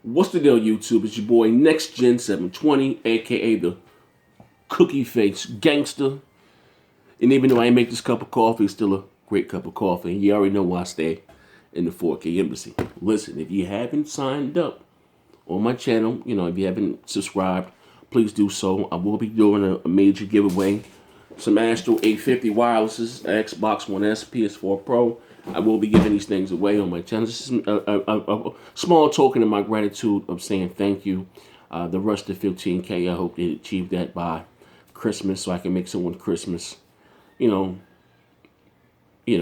What's the deal, YouTube? It's your boy Next Gen 720, aka the Cookie Face Gangster. And even though I make this cup of coffee, it's still a great cup of coffee. And you already know why I stay in the 4K embassy. Listen, if you haven't signed up on my channel, if you haven't subscribed, please do so. I will be doing a major giveaway. Some Astro 850 wirelesses, Xbox One S, PS4 Pro. I will be giving these things away on my channel. This is a small token of my gratitude of saying thank you. The rush to 15K, I hope they achieve that by Christmas so I can make someone Christmas. Maybe it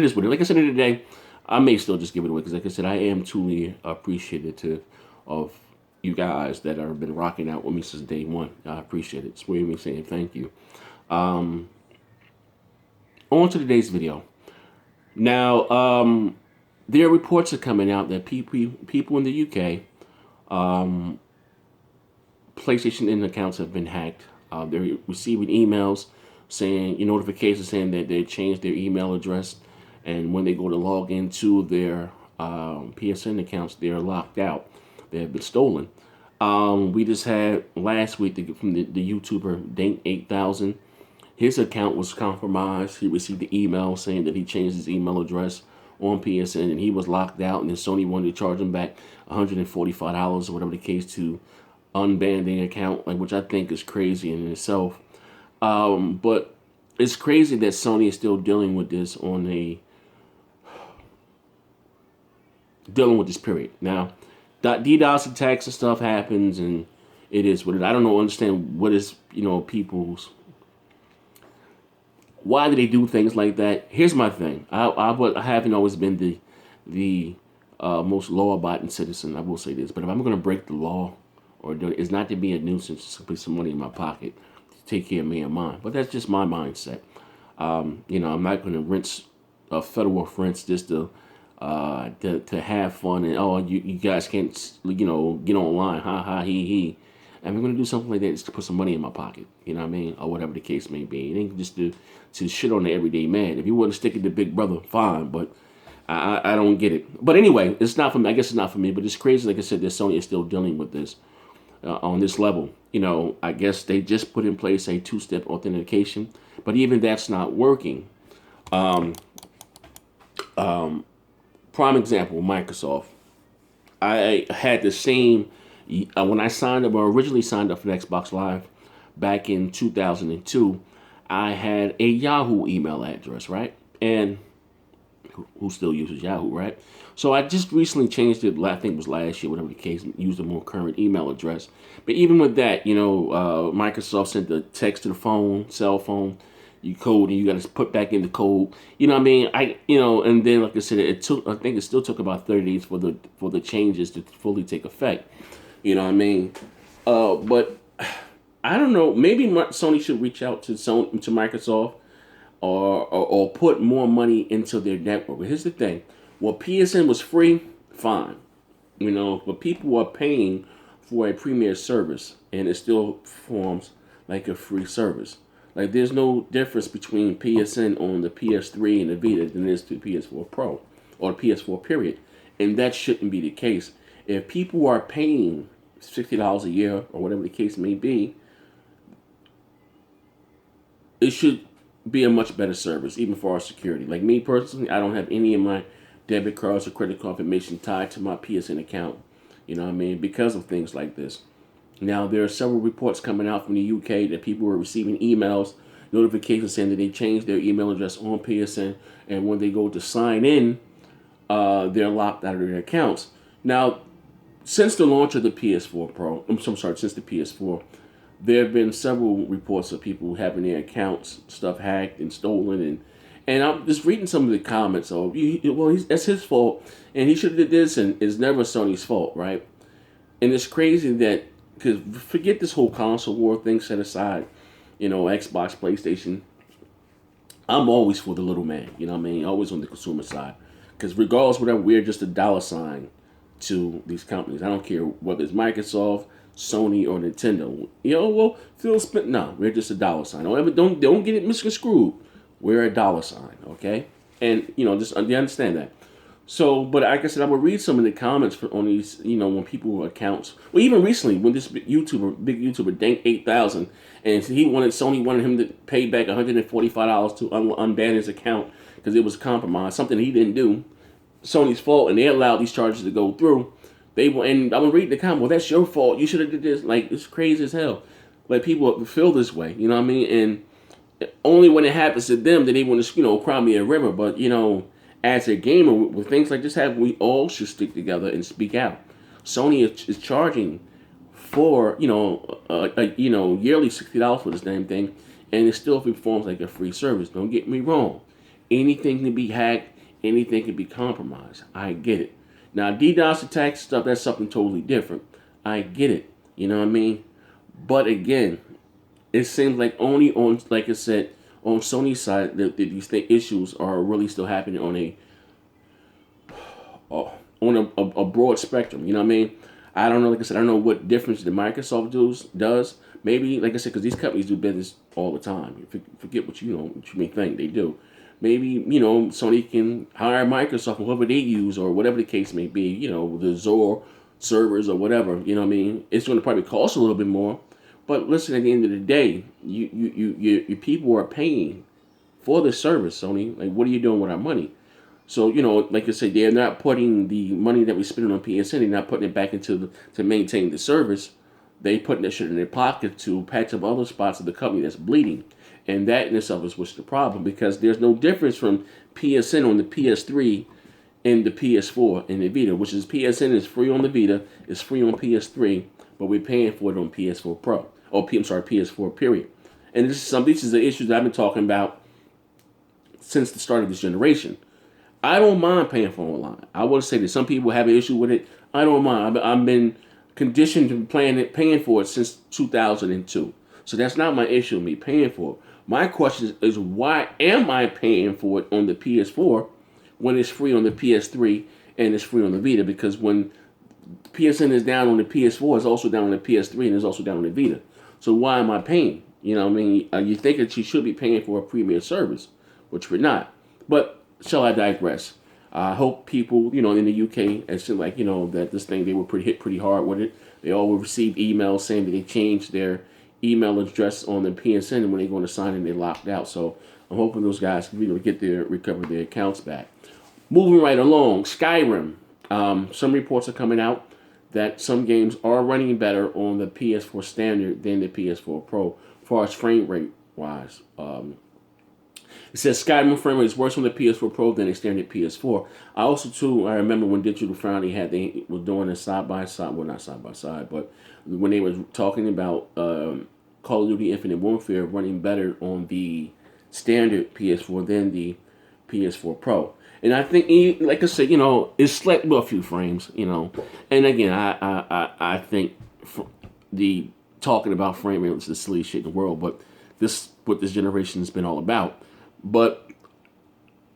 is what it is. Like I said today, I may still just give it away because, like I said, I am truly appreciative of you guys that have been rocking out with me since day one. I appreciate it. It's me saying thank you. On to today's video. Now, there are reports are coming out that people in the UK, PlayStation accounts have been hacked. They're receiving emails saying, notifications saying that they changed their email address, and when they go to log into their PSN accounts, they're locked out. They have been stolen. We just had last week from the YouTuber Dank8000. His account was compromised. He received the email saying that he changed his email address on PSN and he was locked out, and then Sony wanted to charge him back $145 or whatever the case to unban the account, which I think is crazy in itself. But it's crazy that Sony is still dealing with this dealing with this period. Now, DDoS attacks and stuff happens, and it is what it is. I don't understand what is, people's... Why do they do things like that? Here's my thing. I haven't always been the most law-abiding citizen. I will say this, but if I'm going to break the law, or do it's not to be a nuisance, to put some money in my pocket to take care of me and mine. But that's just my mindset. I'm not going to rinse a federal offense just to have fun and you guys can't get online, ha ha he. And we're going to do something like that just to put some money in my pocket, or whatever the case may be. It ain't just to shit on the everyday man. If you want to stick it to Big Brother, fine, but I don't get it. But anyway, it's not for me. I guess it's not for me, but it's crazy, like I said, that Sony is still dealing with this on this level. I guess they just put in place a two-step authentication, but even that's not working. Prime example, Microsoft. I had the same... when I originally signed up for Xbox Live back in 2002, I had a Yahoo email address, right? And who still uses Yahoo, right? So I just recently changed it, I think it was last year, whatever the case, used a more current email address. But even with that, Microsoft sent the text to the phone, cell phone, you code, and you got to put back in the code. And then, like I said, I think it still took about 30 days for the changes to fully take effect. But I don't know. Maybe Sony should reach out to Microsoft or put more money into their network. But here's the thing: well, PSN was free, fine. But people are paying for a premier service, and it still forms like a free service. Like there's no difference between PSN on the PS3 and the Vita than there is to PS4 Pro or the PS4 period, and that shouldn't be the case. If people are paying $60 a year or whatever the case may be, it should be a much better service, even for our security. Like me personally, I don't have any of my debit cards or credit card information tied to my PSN account, because of things like this. Now, there are several reports coming out from the UK that people were receiving emails, notifications saying that they changed their email address on PSN, and when they go to sign in, they're locked out of their accounts. Now, since the launch of the PS4 Pro, since the PS4, there have been several reports of people having their accounts, stuff hacked and stolen, and I'm just reading some of the comments of, that's his fault, and he should have did this, and it's never Sony's fault, right? And it's crazy that, because forget this whole console war thing set aside, Xbox, PlayStation, I'm always for the little man, always on the consumer side, because regardless, whatever, we're just a dollar sign to these companies. I don't care whether it's Microsoft, Sony, or Nintendo. Phil Spence. No, we're just a dollar sign. Don't get it misconstrued. We're a dollar sign, okay? And just you understand that. So, but like I said, I would read some of the comments on these, when people accounts, well, even recently when this big YouTuber, Dank 8000, and Sony wanted him to pay back $145 to unban his account because it was compromised, something he didn't do, Sony's fault, and they allowed these charges to go through. And I'm gonna read the comment. Well, that's your fault. You should have did this. Like, it's crazy as hell. Like, people feel this way. You know what I mean? And only when it happens to them do they want to, cry me a river. But as a gamer, with things like this happen, we all should stick together and speak out. Sony is charging for yearly $60 for this damn thing, and it still performs like a free service. Don't get me wrong. Anything can be hacked. Anything can be compromised. I get it. Now, DDoS attacks stuff, that's something totally different. I get it. You know what I mean? But again, it seems like only on, like I said, on Sony's side, that these issues are really still happening on a broad spectrum. You know what I mean? I don't know. Like I said, I don't know what difference the Microsoft does. Maybe, like I said, because these companies do business all the time. Forget what what you may think they do. Maybe Sony can hire Microsoft, whoever they use, or whatever the case may be. The Azure servers or whatever. You know what I mean? It's going to probably cost a little bit more. But listen, at the end of the day, your people are paying for the service, Sony. Like, what are you doing with our money? So, like I said, they're not putting the money that we spend on PSN, they're not putting it back to maintain the service. They putting that shit in their pocket to patch up other spots of the company that's bleeding. And that in itself is what's the problem, because there's no difference from PSN on the PS3 and the PS4 and the Vita, which is PSN is free on the Vita, it's free on PS3, but we're paying for it on PS4 Pro. PS4 period. And these are the issues that I've been talking about since the start of this generation. I don't mind paying for online. I will say that some people have an issue with it. I don't mind. I've been conditioned to paying for it since 2002. So that's not my issue, me paying for it. My question is why am I paying for it on the PS4 when it's free on the PS3 and it's free on the Vita? Because when PSN is down on the PS4, it's also down on the PS3 and it's also down on the Vita. So why am I paying? You know what I mean? You think that you should be paying for a premier service, which we're not. But shall I digress? I hope people, in the UK, it seemed like, that this thing, they were hit pretty hard with it. They all will receive emails saying that they changed their email address on the PSN, and when they're going to sign in, they locked out. So I'm hoping those guys can recover their accounts back. Moving right along, Skyrim. Some reports are coming out that some games are running better on the PS4 standard than the PS4 Pro, as far as frame rate wise. It says Skyrim frame rate is worse on the PS4 Pro than a standard PS4. I remember when Digital Foundry they were doing a side by side, well, not side by side, but when they were talking about Call of Duty Infinite Warfare running better on the standard PS4 than the PS4 Pro. And I think, like I said, it's slightly a few frames, And again, I think the talking about frame rate is the silliest shit in the world, but this what this generation has been all about. But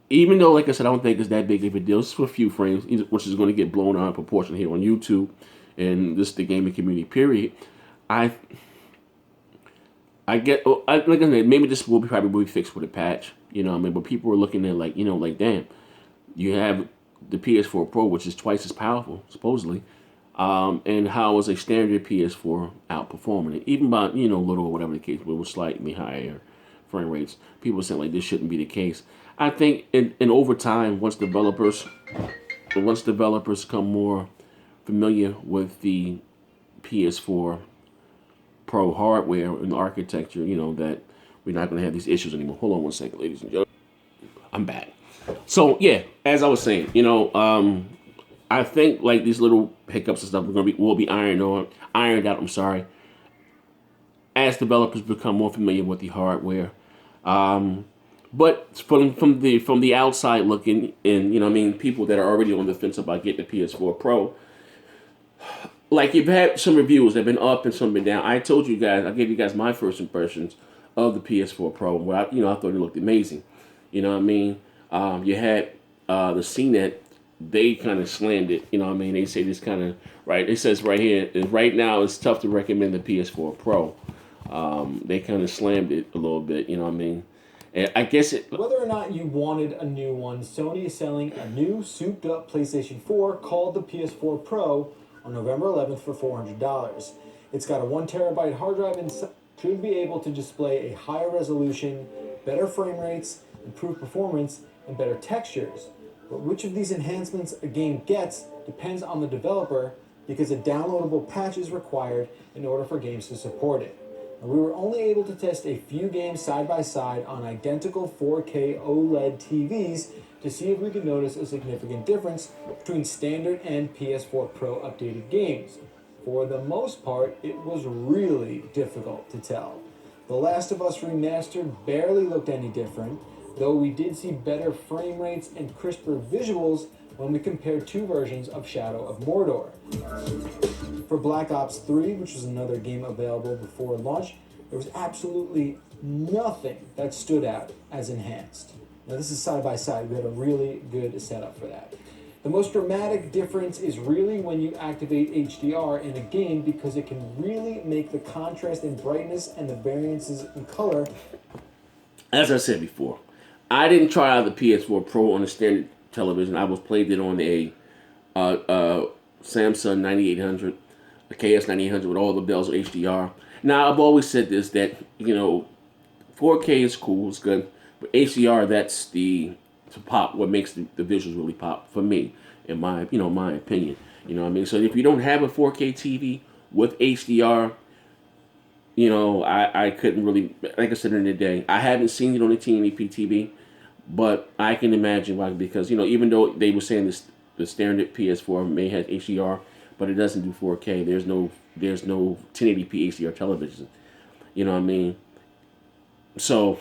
even though, like I said, I don't think it's that big of a deal, it's for a few frames, which is going to get blown out of proportion here on YouTube and this the gaming community. Period. Like I said, maybe this will probably be fixed with a patch. But people are looking at like damn. You have the PS4 Pro, which is twice as powerful, supposedly. And how is a standard PS4 outperforming it? Even by, little or whatever the case, but with slightly higher frame rates. People are saying like this shouldn't be the case. I think in over time, once developers become more familiar with the PS4 Pro hardware and architecture, that we're not going to have these issues anymore. Hold on one second, ladies and gentlemen. I'm back. So yeah, as I was saying, I think like these little hiccups and stuff will be ironed out. I'm sorry, as developers become more familiar with the hardware. But from the outside looking in, people that are already on the fence about getting the PS4 Pro, like you've had some reviews that have been up and some been down. I gave you guys my first impressions of the PS4 Pro, where I thought it looked amazing. You know what I mean? You had the CNET, they kind of slammed it. They say this kind of, right, it says right here, right now it's tough to recommend the PS4 Pro. They kind of slammed it a little bit, And I guess it. Whether or not you wanted a new one, Sony is selling a new souped up PlayStation 4 called the PS4 Pro on November 11th for $400. It's got a 1 terabyte hard drive and should be able to display a higher resolution, better frame rates, improved performance, and better textures. But which of these enhancements a game gets depends on the developer because a downloadable patch is required in order for games to support it. And we were only able to test a few games side by side on identical 4K OLED TVs to see if we could notice a significant difference between standard and PS4 Pro updated games. For the most part, it was really difficult to tell. The Last of Us Remastered barely looked any different, though we did see better frame rates and crisper visuals when we compared two versions of Shadow of Mordor. For Black Ops 3, which was another game available before launch, there was absolutely nothing that stood out as enhanced. Now this is side by side, we had a really good setup for that. The most dramatic difference is really when you activate HDR in a game because it can really make the contrast in brightness and the variances in color. As I said before, I didn't try out the PS4 Pro on the standard television. I was played it on a Samsung 9800, a KS 9800 with all the bells of HDR. Now I've always said this, that 4K is cool, it's good, but HDR, that's the to pop, what makes the visuals really pop for me, in my my opinion. You know what I mean? So if you don't have a 4K TV with HDR, I couldn't really, like I said in the day, I haven't seen it on the 1080p TV, but I can imagine why, because even though they were saying this, the standard PS4 may have HDR, but it doesn't do 4K. There's no 1080p HDR television. You know what I mean? So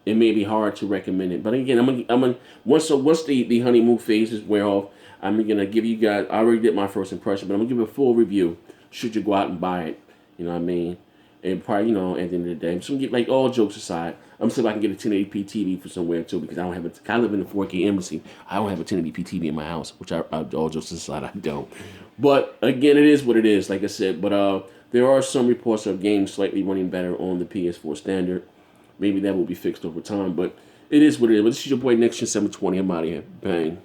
it may be hard to recommend it. But again, I'm gonna once the honeymoon phases wear off, I'm gonna give you guys. I already did my first impression, but I'm gonna give a full review. Should you go out and buy it? You know what I mean? And probably at the end of the day, I'm just gonna get, like, all jokes aside, I'm see if I can get a 1080p TV for somewhere too, because I don't have I live in a 4K embassy. I don't have a 1080p TV in my house, which all jokes aside, I don't. But again, it is what it is, like I said. But there are some reports of games slightly running better on the PS4 standard. Maybe that will be fixed over time, but it is what it is. But this is your boy Nixon 720. I'm out of here. Bang.